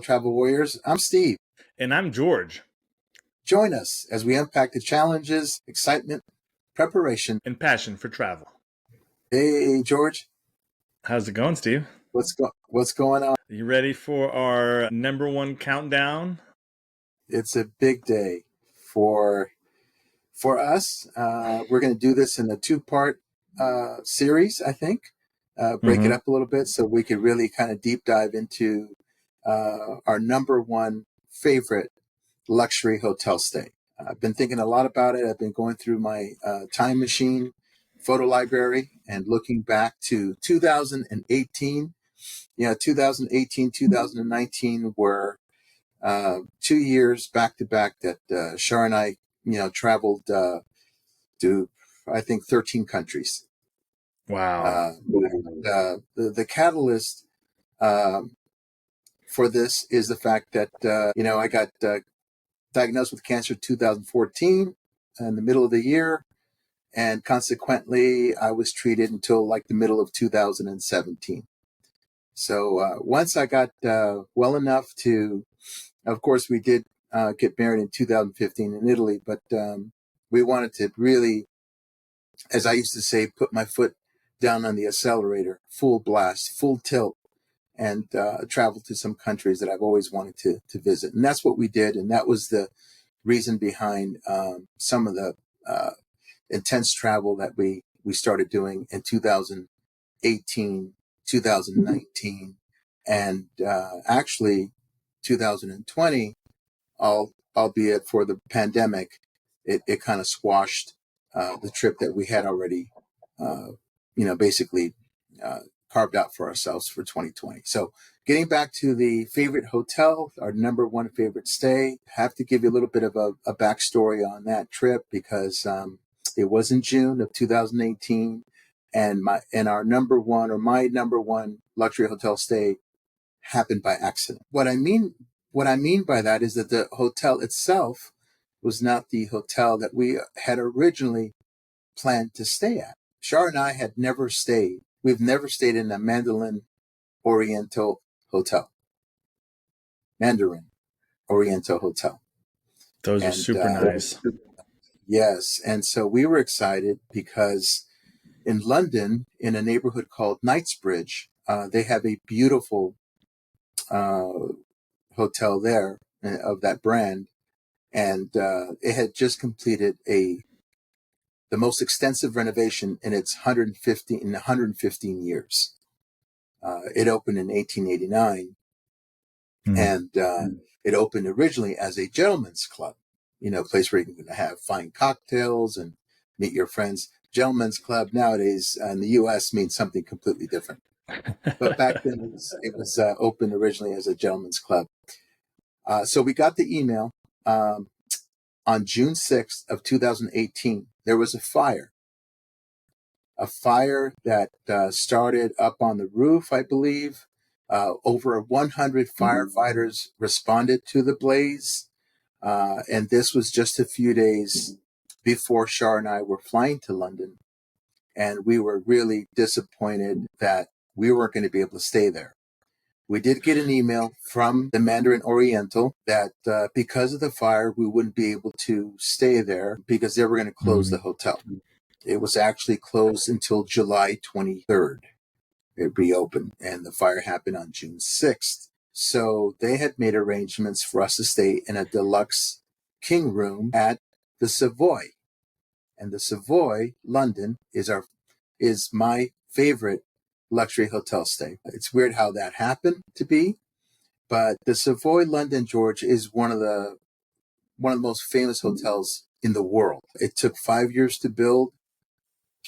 travel warriors. I'm Steve. And I'm George. Join us as we unpack the challenges, excitement, preparation, and passion for travel. Hey, George. How's it going, Steve? What's going on? You ready for our number one countdown? It's a big day for us. We're going to do this in a two-part series, I think. Break it up a little bit so we could really kind of deep dive into our number one favorite luxury hotel stay. I've been thinking a lot about it. I've been going through my time machine photo library and looking back to 2018. 2018, 2019 were 2 years back to back that Shar and I, traveled to, I think, 13 countries. Wow. The catalyst for this is the fact that, I got diagnosed with cancer in 2014 in the middle of the year. And consequently, I was treated until like the middle of 2017. So once I got well enough to, of course, we did get married in 2015 in Italy, but we wanted to really, as I used to say, put my foot down on the accelerator, full blast, full tilt, and travel to some countries that I've always wanted to visit. And that's what we did. And that was the reason behind some of the intense travel that we started doing in 2018, 2019, and actually 2020, albeit for the pandemic, it kind of squashed the trip that we had already, basically carved out for ourselves for 2020. So getting back to the favorite hotel, our number one favorite stay, have to give you a little bit of a backstory on that trip because it was in June of 2018. And my number one luxury hotel stay happened by accident. What I mean by that is that the hotel itself was not the hotel that we had originally planned to stay at. Shar and I had never stayed. We've never stayed in a Mandarin Oriental hotel. Those are super nice. Yes. And so we were excited because in London, in a neighborhood called Knightsbridge, they have a beautiful hotel there of that brand. And it had just completed the most extensive renovation in its 115 years. It opened in 1889, and it opened originally as a gentleman's club, a place where you can have fine cocktails and meet your friends. Gentleman's club nowadays in the U.S. means something completely different. But back then it was opened originally as a gentleman's club. So we got the email on June 6th of 2018. There was a fire that started up on the roof, I believe. Over 100 firefighters responded to the blaze. And this was just a few days before Shar and I were flying to London. And we were really disappointed that we weren't going to be able to stay there. We did get an email from the Mandarin Oriental that because of the fire, we wouldn't be able to stay there because they were going to close the hotel. It was actually closed until July 23rd. It reopened, and the fire happened on June 6th. So they had made arrangements for us to stay in a deluxe king room at the Savoy. And the Savoy, London, is my favorite luxury hotel stay. It's weird how that happened to be, but the Savoy, London, George, is one of the most famous hotels in the world. It took 5 years to build.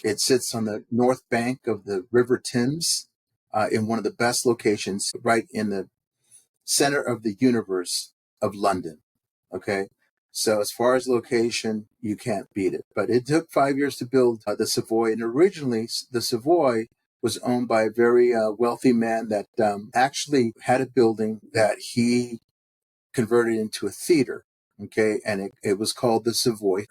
It sits on the north bank of the River Thames in one of the best locations, right in the center of the universe of London. Okay. So as far as location, you can't beat it. But it took 5 years to build the Savoy. And originally, the Savoy was owned by a very wealthy man that actually had a building that he converted into a theater. Okay. And it was called the Savoy.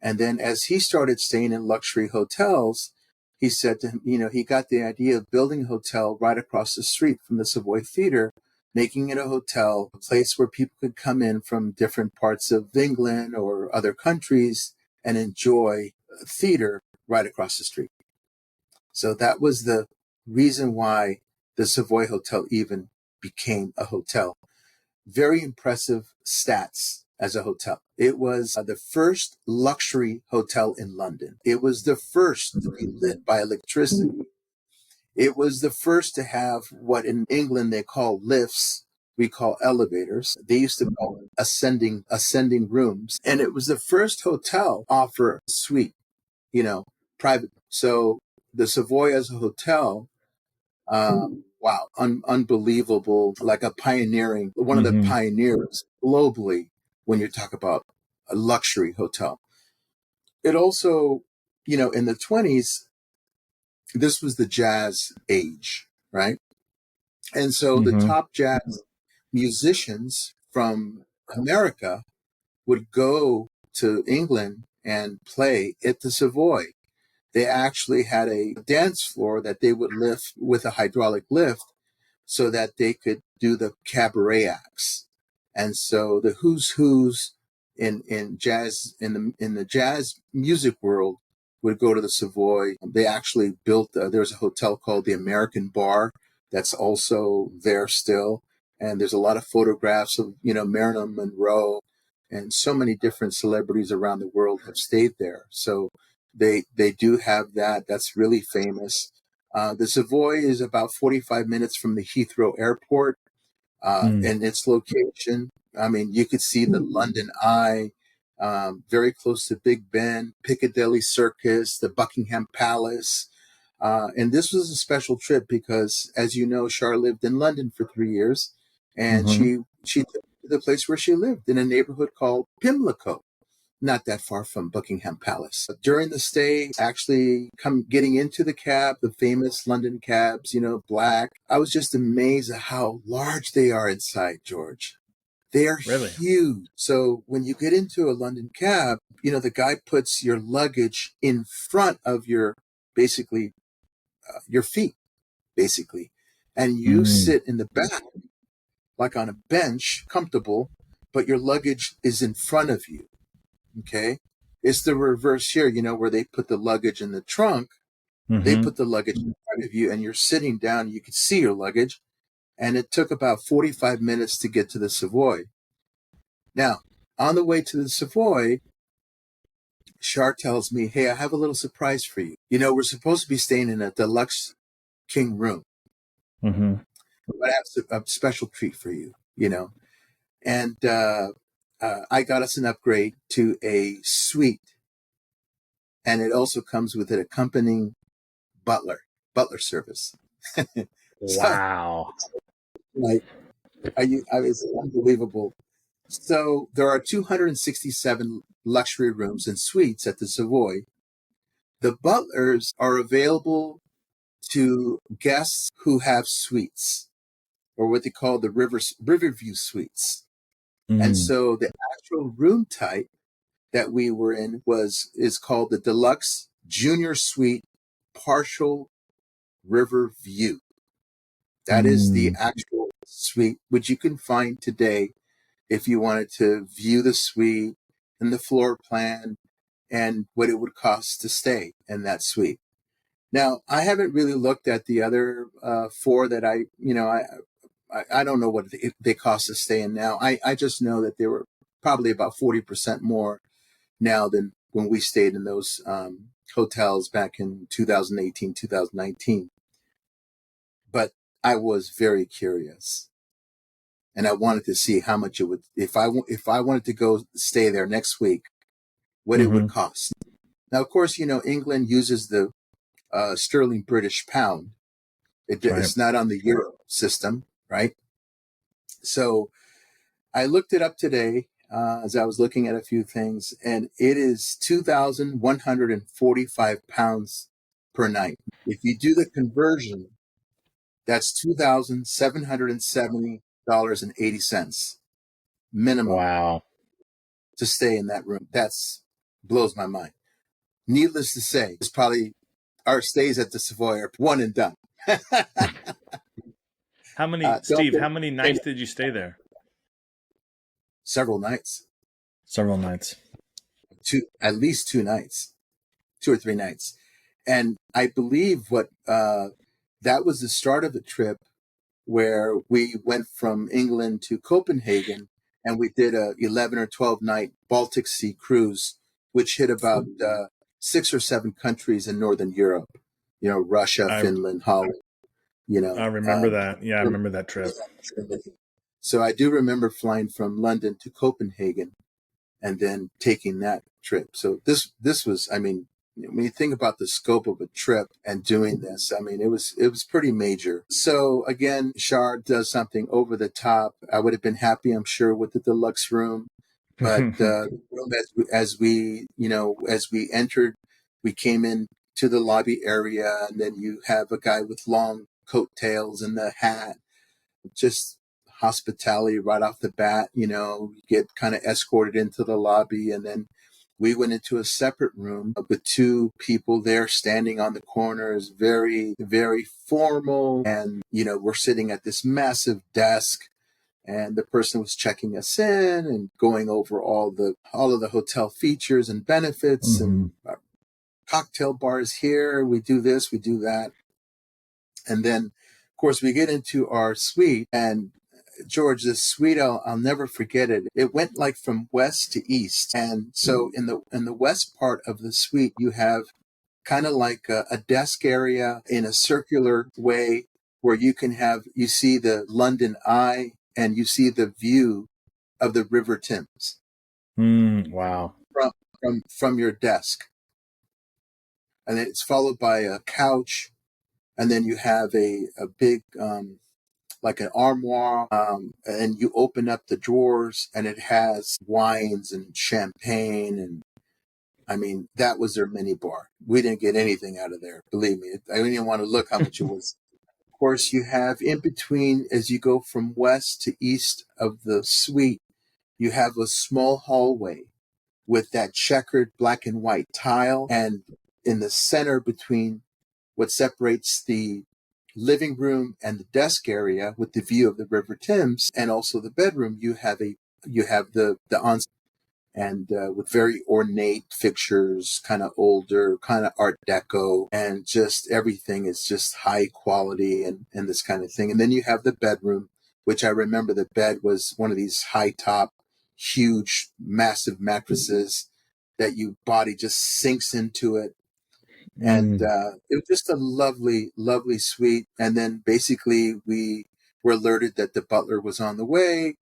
And then as he started staying in luxury hotels, he said to him, he got the idea of building a hotel right across the street from the Savoy Theater making it a hotel, a place where people could come in from different parts of England or other countries and enjoy theater right across the street. So that was the reason why the Savoy Hotel even became a hotel. Very impressive stats as a hotel. It was the first luxury hotel in London. It was the first to be lit by electricity. It was the first to have what in England they call lifts. We call elevators. They used to call it ascending rooms. And it was the first hotel offer a suite, private. So the Savoy as a hotel, wow, unbelievable, like one of the Mm-hmm. pioneers globally when you talk about a luxury hotel. It also, in the 20s, this was the jazz age, right? And so the Mm-hmm. top jazz musicians from America would go to England and play at the Savoy. They actually had a dance floor that they would lift with a hydraulic lift so that they could do the cabaret acts. And so the who's in jazz in the jazz music world would go to the Savoy. They actually built there's a hotel called the American Bar that's also there still, and there's a lot of photographs of Marilyn Monroe and so many different celebrities around the world have stayed there. So they do have that. That's really famous. The Savoy is about 45 minutes from the Heathrow Airport, and its location. I mean, you could see the London Eye, very close to Big Ben, Piccadilly Circus, the Buckingham Palace. And this was a special trip because, as you know, Char lived in London for 3 years, and Mm-hmm. she took me to the place where she lived in a neighborhood called Pimlico, not that far from Buckingham Palace. During the stay, actually getting into the cab, the famous London cabs, black, I was just amazed at how large they are inside, George. They are Really? huge. So when you get into a London cab, the guy puts your luggage in front of basically, your feet, basically. And you Mm-hmm. sit in the back, like on a bench, comfortable, but your luggage is in front of you. Okay. It's the reverse here, where they put the luggage in the trunk. They Mm-hmm. put the luggage in front of you and you're sitting down. You can see your luggage. And it took about 45 minutes to get to the Savoy. Now, on the way to the Savoy, Shar tells me, hey, I have a little surprise for you. We're supposed to be staying in a deluxe king room, Mm-hmm. but I have a special treat for you. And I got us an upgrade to a suite. And it also comes with an accompanying butler service. So, Wow. like, it's unbelievable. So there are 267 luxury rooms and suites at the Savoy. The butlers are available to guests who have suites, or what they call the Riverview suites. And Mm. so the actual room type that we were in is called the Deluxe Junior Suite Partial River View. That is the Mm. actual suite, which you can find today if you wanted to view the suite and the floor plan and what it would cost to stay in that suite. Now, I haven't really looked at the other four that I don't know what they cost to stay in now. I just know that they were probably about 40% more now than when we stayed in those hotels back in 2018, 2019. But I was very curious, and I wanted to see how much it would if I wanted to go stay there next week, what it would Mm-hmm. cost. Now, of course, England uses the sterling British pound. Right. It's not on the euro system, right? So I looked it up today as I was looking at a few things, and it is £2,145 per night. If you do the conversion, that's $2,770.80 minimum Wow. to stay in that room. That's blows my mind. Needless to say, it's probably our stays at the Savoy are one and done. Steve, how many nights did you stay there? Several nights. Several nights. At least 2 nights, 2 or 3 nights. And I believe that was the start of the trip where we went from England to Copenhagen, and we did a 11 or 12 night Baltic Sea cruise, which hit about 6 or 7 countries in Northern Europe. Russia, Finland, Holland. I remember that. Yeah, I remember that trip. So I do remember flying from London to Copenhagen and then taking that trip. So this was, I mean, when you think about the scope of a trip and doing this, I mean, it was pretty major. So again, Shar does something over the top. I would have been happy, I'm sure, with the deluxe room, but as we entered, we came in to the lobby area, and then you have a guy with long coattails and the hat, just hospitality right off the bat. You get kind of escorted into the lobby, and then we went into a separate room with 2 people there standing on the corners, very, very formal. And, we're sitting at this massive desk, and the person was checking us in and going over all of the hotel features and benefits and cocktail bars here. We do this, we do that. And then, of course, we get into our suite, and George, this suite, I'll never forget it. It went like from west to east. And so in the west part of the suite, you have kind of like a desk area in a circular way where you see the London Eye and you see the view of the River Thames. Wow. From your desk. And then it's followed by a couch. And then you have a big, like an armoire, and you open up the drawers and it has wines and champagne. And I mean, that was their mini bar. We didn't get anything out of there. Believe me. I didn't even want to look how much it was. Of course, you have in between, as you go from west to east of the suite, you have a small hallway with that checkered black and white tile. And in the center between what separates the living room and the desk area with the view of the River Thames and also the bedroom, you have the ensuite, and with very ornate fixtures, kind of older, kind of Art Deco, and just everything is just high quality and this kind of thing. And then you have the bedroom, which I remember the bed was one of these high top, huge, massive mattresses that your body just sinks into it. And it was just a lovely, lovely suite. And then basically we were alerted that the butler was on the way.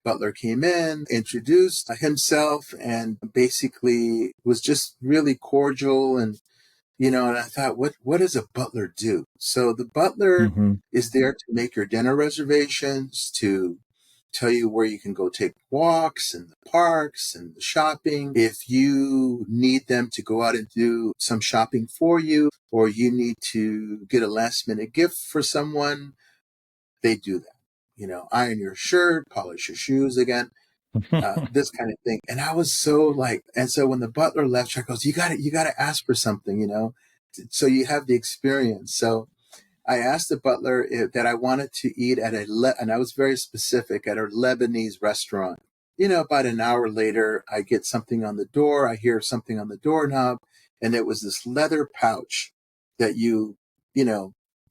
Butler came in, introduced himself, and basically was just really cordial. And, and I thought, what does a butler do? So the butler is there to make your dinner reservations, to tell you where you can go take walks and the parks and the shopping. If you need them to go out and do some shopping for you, or you need to get a last minute gift for someone, they do that. Iron your shirt, polish your shoes again, this kind of thing. And I was so and so when the butler left, she goes, you got to ask for something, so you have the experience. So I asked the butler that I wanted to eat and I was very specific, at a Lebanese restaurant. About an hour later, I get something on the door. I hear something on the doorknob, and it was this leather pouch that you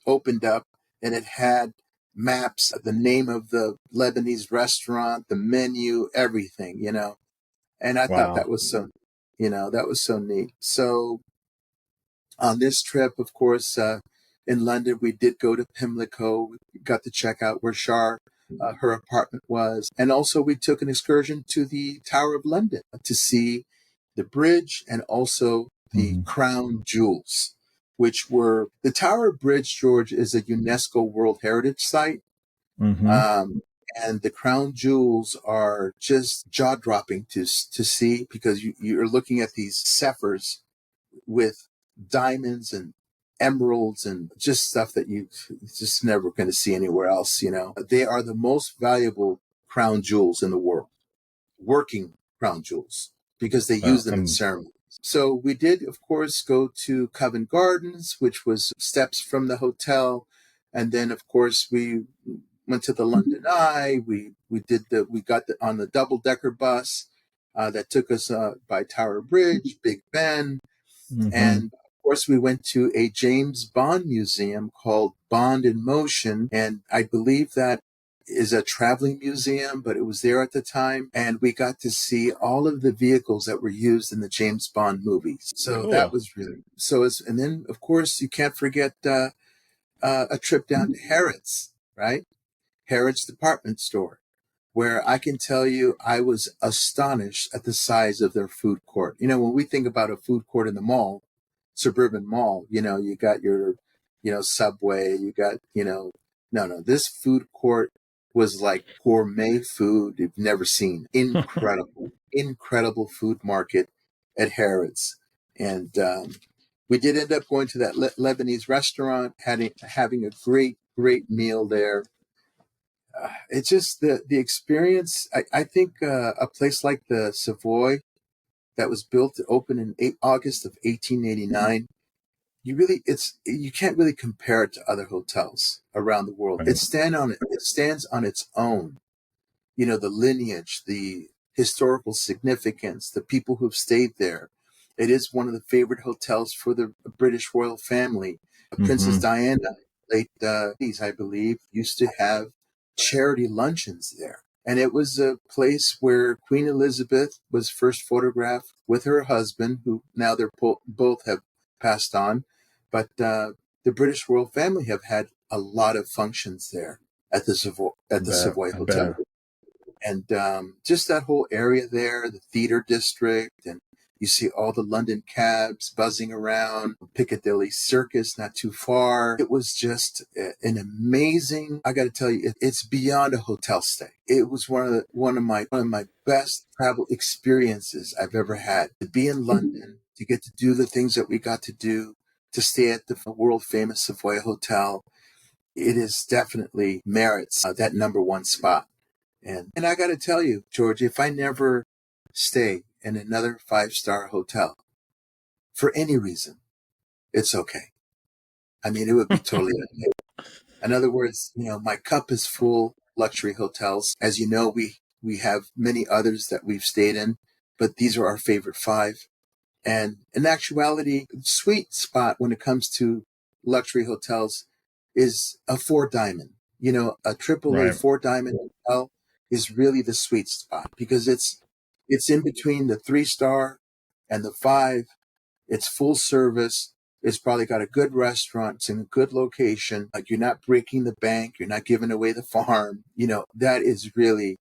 opened up, and it had maps, the name of the Lebanese restaurant, the menu, everything, And I thought that was so neat. So on this trip, of course, in London, we did go to Pimlico. We got to check out where her apartment was. And also we took an excursion to the Tower of London to see the bridge and also the crown jewels, which were the Tower Bridge, George, is a UNESCO World Heritage Site. And the crown jewels are just jaw-dropping to see, because you're looking at these sapphires with diamonds and emeralds and just stuff that you just never going to see anywhere else. They are the most valuable crown jewels in the world, working crown jewels, because they use them in ceremonies. So we did, of course, go to Covent Gardens, which was steps from the hotel. And then, of course, we went to the London Eye. We got on the double-decker bus that took us by Tower Bridge, Big Ben, and of course we went to a James Bond museum called Bond in Motion, and I believe that is a traveling museum, but it was there at the time, and we got to see all of the vehicles that were used in the James Bond movies. So Cool. that was really and then of course you can't forget a trip down to Harrods, right? Harrods department store, where I can tell you I was astonished at the size of their food court. You know, when we think about a food court in the mall, suburban mall, you know, you got your, you know, Subway, you got, you know, no, this food court was like gourmet food you've never seen. Incredible, incredible food market at Harrods. And we did end up going to that Lebanese restaurant, having a great meal there. It's just the experience. I think a place like the Savoy that was built to open in August of 1889, you can't really compare it to other hotels around the world. Right. It stands on its own. You know, the lineage, the historical significance, the people who've stayed there. It is one of the favorite hotels for the British royal family. Princess Diana, late 80s, I believe, used to have charity luncheons there. And it was a place where Queen Elizabeth was first photographed with her husband, who now they're both have passed on. But the British royal family have had a lot of functions there at the Savoy Hotel. And just that whole area there, the theater district, and you see all the London cabs buzzing around, Piccadilly Circus not too far. It was just an amazing, I got to tell you, it's beyond a hotel stay. It was one of my best travel experiences I've ever had. To be in London, to get to do the things that we got to do, to stay at the world famous Savoy Hotel. It is definitely merits that number one spot. And I got to tell you, George, if I never stay in another 5-star hotel for any reason, it's okay. I mean, it would be totally okay. In other words, you know, my cup is full. Luxury hotels, as you know, we have many others that we've stayed in, but these are our favorite 5. And in actuality, sweet spot when it comes to luxury hotels is a 4-diamond. You know, a AAA 4-diamond hotel is really the sweet spot because it's in between the 3-star and the 5. It's full service. It's probably got a good restaurant. It's in a good location. Like, you're not breaking the bank. You're not giving away the farm. You know, that is really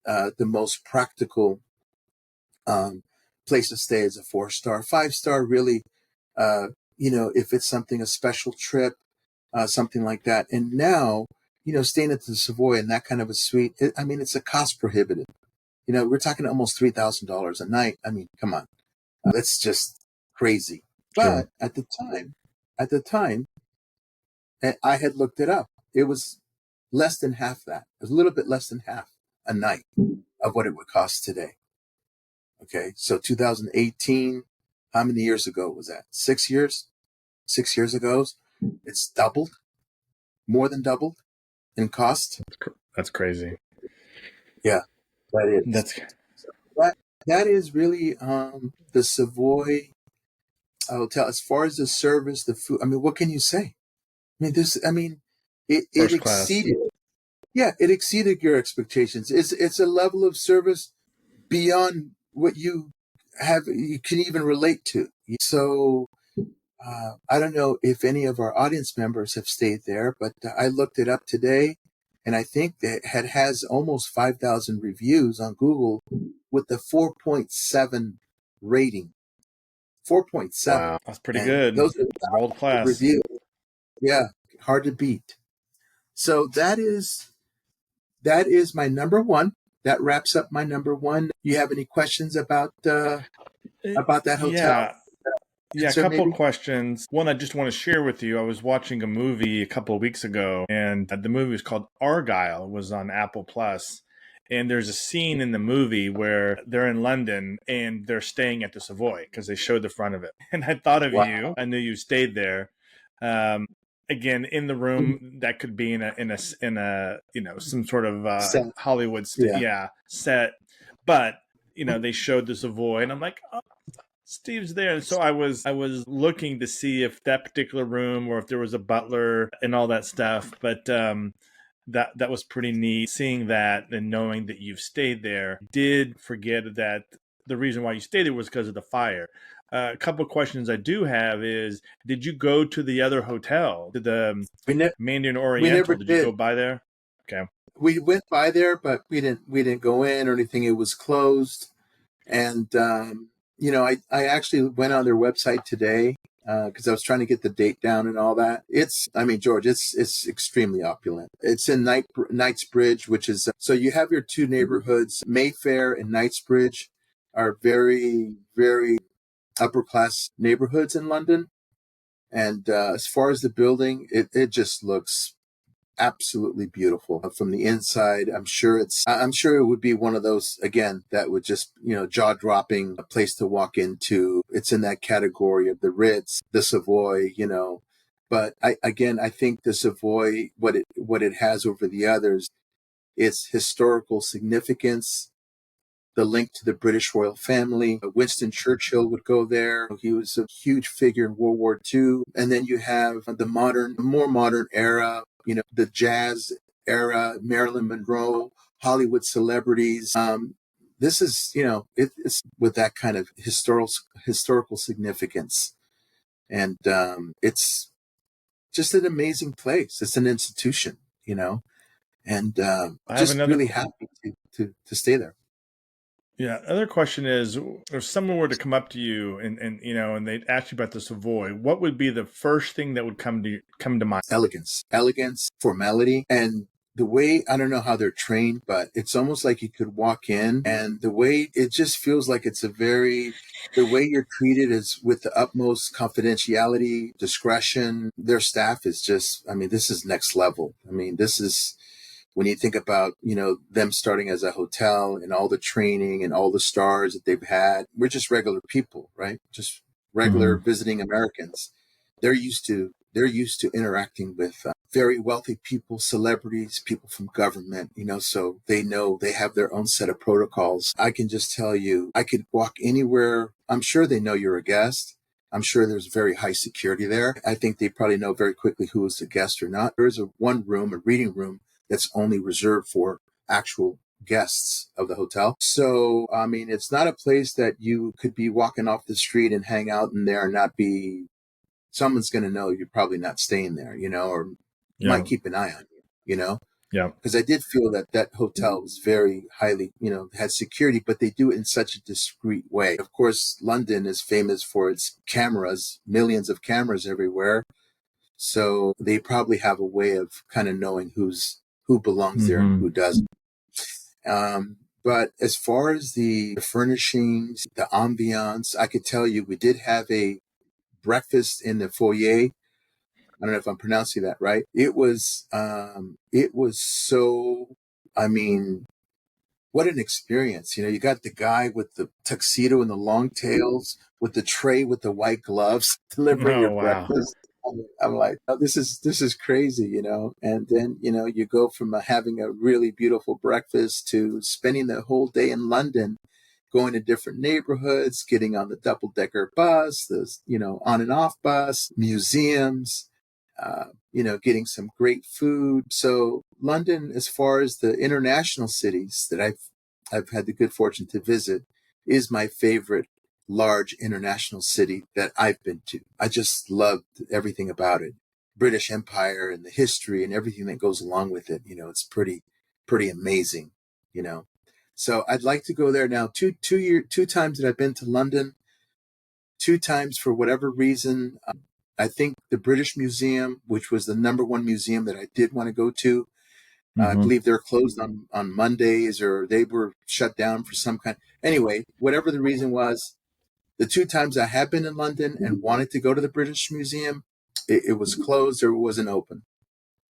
the most practical place to stay is a 4-star. 5-star, really, you know, if it's a special trip, something like that. And now, you know, staying at the Savoy in that kind of a suite, it's a cost prohibitive. You know, we're talking almost $3,000 a night. I mean, come on, that's just crazy. But at the time, I had looked it up. It was less than half that. It was a little bit less than half a night of what it would cost today. Okay, so 2018, how many years ago was that? 6 years? 6 years ago, it's doubled, more than doubled in cost. That's crazy. Yeah, that is. That is really the Savoy Hotel. As far as the service, the food, I mean, what can you say? It exceeded. Yeah, it exceeded your expectations. It's a level of service beyond what you can even relate to. So I don't know if any of our audience members have stayed there, but I looked it up today, and I think that it has almost 5,000 reviews on Google with the 4.7 rating. 4.7. Wow, that's pretty and good. Those are World class reviews. Yeah, hard to beat. So that is my number one. That wraps up my number one. You have any questions about that hotel? Yeah, a couple questions. One I just want to share with you. I was watching a movie a couple of weeks ago, and the movie was called Argyle. It was on Apple Plus. And there's a scene in the movie where they're in London and they're staying at the Savoy because they showed the front of it. And I thought of you. I knew you stayed there. again, in the room that could be in a some sort of So, Hollywood yeah. set, but they showed the Savoy, and I'm like, oh, Steve's there. And so I was looking to see if that particular room or if there was a butler and all that stuff, but that was pretty neat seeing that and knowing that you've stayed there. Did forget that the reason why you stayed there was because of the fire. A couple of questions I do have is, did you go to the other hotel, to the We, ne- Mandarin we never Oriental? Did you did. go by there? Okay. We went by there, but we didn't go in or anything. It was closed. And, I actually went on their website today because I was trying to get the date down and all that. George, it's extremely opulent. It's in Knightsbridge, which is, so you have your two neighborhoods, Mayfair and Knightsbridge are very, very upper class neighborhoods in London. And as far as the building, it just looks absolutely beautiful from the inside. I'm sure it would be one of those, again, that would just, jaw dropping, a place to walk into. It's in that category of the Ritz, the Savoy, but I think the Savoy, what it has over the others, its historical significance, the link to the British royal family. Winston Churchill would go there. He was a huge figure in World War II. And then you have more modern era, the jazz era, Marilyn Monroe, Hollywood celebrities. This is, it's with that kind of historical significance. And it's just an amazing place. It's an institution, and I have just another. really happy to stay there. Yeah. Other question is, if someone were to come up to you and they'd ask you about the Savoy, what would be the first thing that would come to mind? Elegance, formality, and the way, I don't know how they're trained, but it's almost like you could walk in and the way it just feels like the way you're treated is with the utmost confidentiality, discretion. Their staff is just, this is next level. This is, when you think about, them starting as a hotel and all the training and all the stars that they've had, we're just regular people, right? Just regular visiting Americans. They're used to interacting with very wealthy people, celebrities, people from government, so they know they have their own set of protocols. I can just tell you, I could walk anywhere. I'm sure they know you're a guest. I'm sure there's very high security there. I think they probably know very quickly who is a guest or not. There is a reading room that's only reserved for actual guests of the hotel. So, it's not a place that you could be walking off the street and hang out in there and not be, someone's going to know you're probably not staying there, or Yeah. might keep an eye on you. Yeah. Because I did feel that hotel was very highly, had security, but they do it in such a discreet way. Of course, London is famous for its cameras, millions of cameras everywhere. So they probably have a way of kind of knowing who belongs there and who doesn't. But as far as the furnishings, the ambiance, I could tell you, we did have a breakfast in the foyer. I don't know if I'm pronouncing that right. It was so, I mean, what an experience. You got the guy with the tuxedo and the long tails with the tray with the white gloves delivering Oh, your wow. breakfast. I'm like, oh, this is crazy, and then, you go from having a really beautiful breakfast to spending the whole day in London, going to different neighborhoods, getting on the double-decker bus, the, on and off bus, museums, getting some great food. So London, as far as the international cities that I've had the good fortune to visit, is my favorite large international city that I've been to. I just loved everything about it. British Empire and the history and everything that goes along with it. It's pretty amazing, you know. So I'd like to go there now. Two times that I've been to London, two times for whatever reason. I think the British Museum, which was the number one museum that I did want to go to, I believe they're closed on Mondays, or they were shut down for some kind. Anyway, whatever the reason was, the two times I have been in London and wanted to go to the British Museum, it was closed or it wasn't open.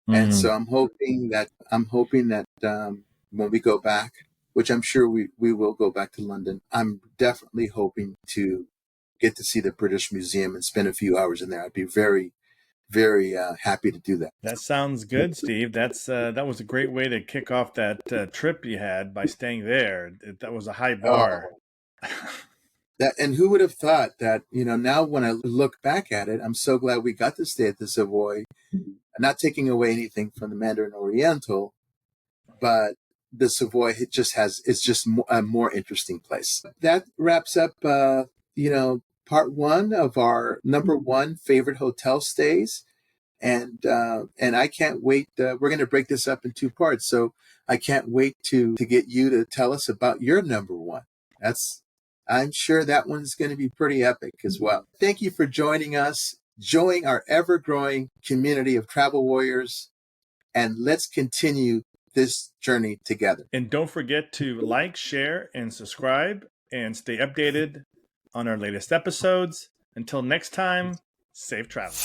And so I'm hoping that when we go back, which I'm sure we will go back to London, I'm definitely hoping to get to see the British Museum and spend a few hours in there. I'd be very, very happy to do that. That sounds good, Steve. That was a great way to kick off that trip you had by staying there. That was a high bar. And who would have thought that, now when I look back at it, I'm so glad we got to stay at the Savoy, not taking away anything from the Mandarin Oriental, but the Savoy it's just a more interesting place. That wraps up, part one of our number one favorite hotel stays. And I can't wait. We're going to break this up in two parts. So I can't wait to get you to tell us about your number one. I'm sure that one's going to be pretty epic as well. Thank you for joining us, join our ever-growing community of travel warriors, and let's continue this journey together. And don't forget to like, share, and subscribe, and stay updated on our latest episodes. Until next time, safe travel.